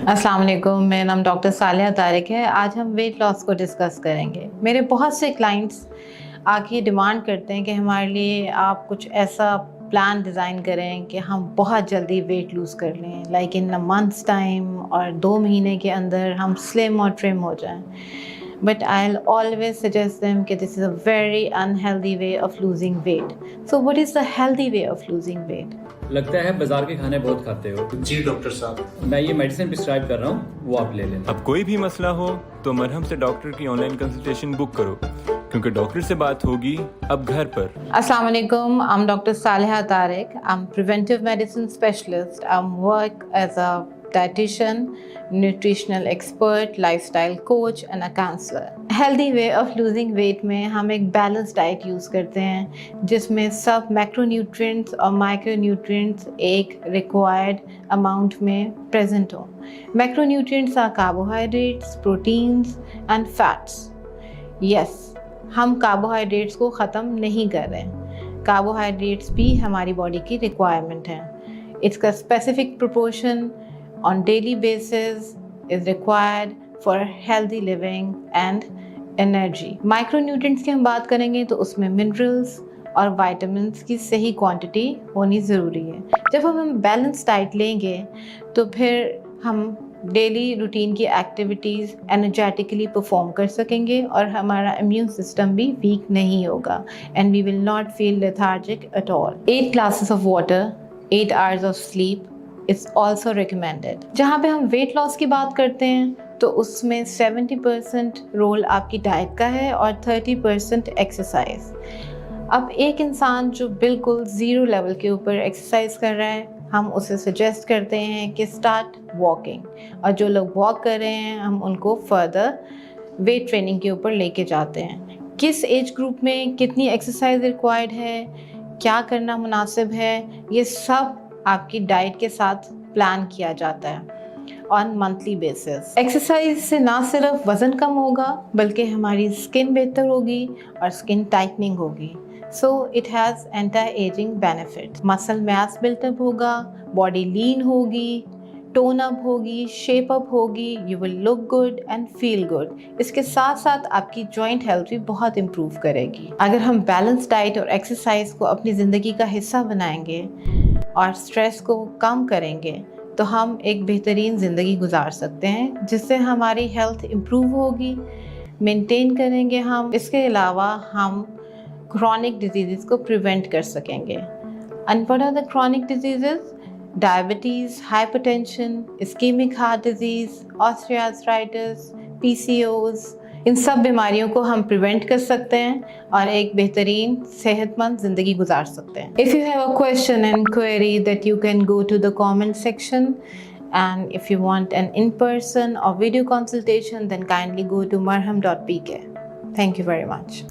अस्सलाम वालेकुम, मेरा नाम डॉक्टर सालिया तारिक है। आज हम वेट लॉस को डिस्कस करेंगे। मेरे बहुत से क्लाइंट्स आके डिमांड करते हैं कि हमारे लिए आप कुछ ऐसा प्लान डिज़ाइन करें कि हम बहुत जल्दी वेट लूज़ कर लें, like in a months time, और 2 महीने के अंदर हम स्लिम और ट्रिम हो जाएं। But I will always suggest them कि this is a very unhealthy way of losing weight. So what is the healthy way of losing weight? लगता है बाजार के खाने बहुत खाते हो। जी डॉक्टर साहब, मैं ये मेडिसिन प्रिस्क्राइब कर रहा हूँ, वो आप ले लेना। अब कोई भी मसला हो तो मरहम से डॉक्टर की ऑनलाइन कंसल्टेशन बुक करो, क्योंकि डॉक्टर से बात होगी अब घर पर। Assalamu alaikum. I'm Dr. Saliha Tariq. I'm preventive medicine specialist. I work as a dietitian, nutritional expert, lifestyle coach and a counselor. Healthy way of losing weight में हम एक balanced diet use करते हैं जिसमें सब macronutrients और micronutrients एक required amount में present हो। Macronutrients are carbohydrates, proteins and fats. Yes, हम कार्बोहाइड्रेट्स को ख़त्म नहीं कर रहे हैं। कार्बोहाइड्रेट्स भी हमारी बॉडी की रिक्वायरमेंट है। इसका specific proportion on daily basis is required for healthy living and energy. Micronutrients की हम बात करेंगे तो उसमें मिनरल्स और विटामिन्स की सही क्वांटिटी होनी ज़रूरी है। जब हम बैलेंस डाइट लेंगे तो फिर हम डेली रूटीन की एक्टिविटीज़ एनर्जेटिकली परफॉर्म कर सकेंगे और हमारा इम्यून सिस्टम भी वीक नहीं होगा and we will not feel lethargic at all. 8 glasses of water, 8 hours of sleep is also recommended. जहाँ पे हम वेट लॉस की बात करते हैं तो उसमें 70% रोल आपकी डाइट का है और 30% एक्सरसाइज। अब एक इंसान जो बिल्कुल ज़ीरो लेवल के ऊपर एक्सरसाइज कर रहा है, हम उसे सजेस्ट करते हैं कि स्टार्ट वॉकिंग, और जो लोग वॉक कर रहे हैं हम उनको फर्दर वेट ट्रेनिंग के ऊपर लेके जाते हैं। किस एज ग्रुप में कितनी एक्सरसाइज रिक्वायर्ड है, क्या करना मुनासिब है, ये सब आपकी डाइट के साथ प्लान किया जाता है ऑन मंथली बेसिस। एक्सरसाइज से ना सिर्फ वज़न कम होगा बल्कि हमारी स्किन बेहतर होगी और स्किन टाइटनिंग होगी। So it has anti-aging benefits. Muscle mass built up होगा, बॉडी लीन होगी, टोन अप होगी, शेप अप होगी, you will look good and feel good. इसके साथ साथ आपकी जॉइंट हेल्थ भी बहुत इम्प्रूव करेगी। अगर हम बैलेंस डाइट और एक्सरसाइज को अपनी ज़िंदगी का हिस्सा बनाएंगे और स्ट्रेस को कम करेंगे तो हम एक बेहतरीन ज़िंदगी गुजार सकते हैं जिससे हमारी हेल्थ इम्प्रूव होगी, मेंटेन करेंगे हम। इसके अलावा हम chronic diseases को प्रिवेंट कर सकेंगे। And what are the chronic diseases? Diabetes, hypertension, ischemic heart disease, osteoarthritis, PCOS, इन सब बीमारियों को हम प्रिवेंट कर सकते हैं और एक बेहतरीन सेहतमंद ज़िंदगी गुजार सकते हैं। If you have a question and query that you can go to the comment section, and if you want an in-person or video consultation then kindly go to marham.pk. Thank you very much.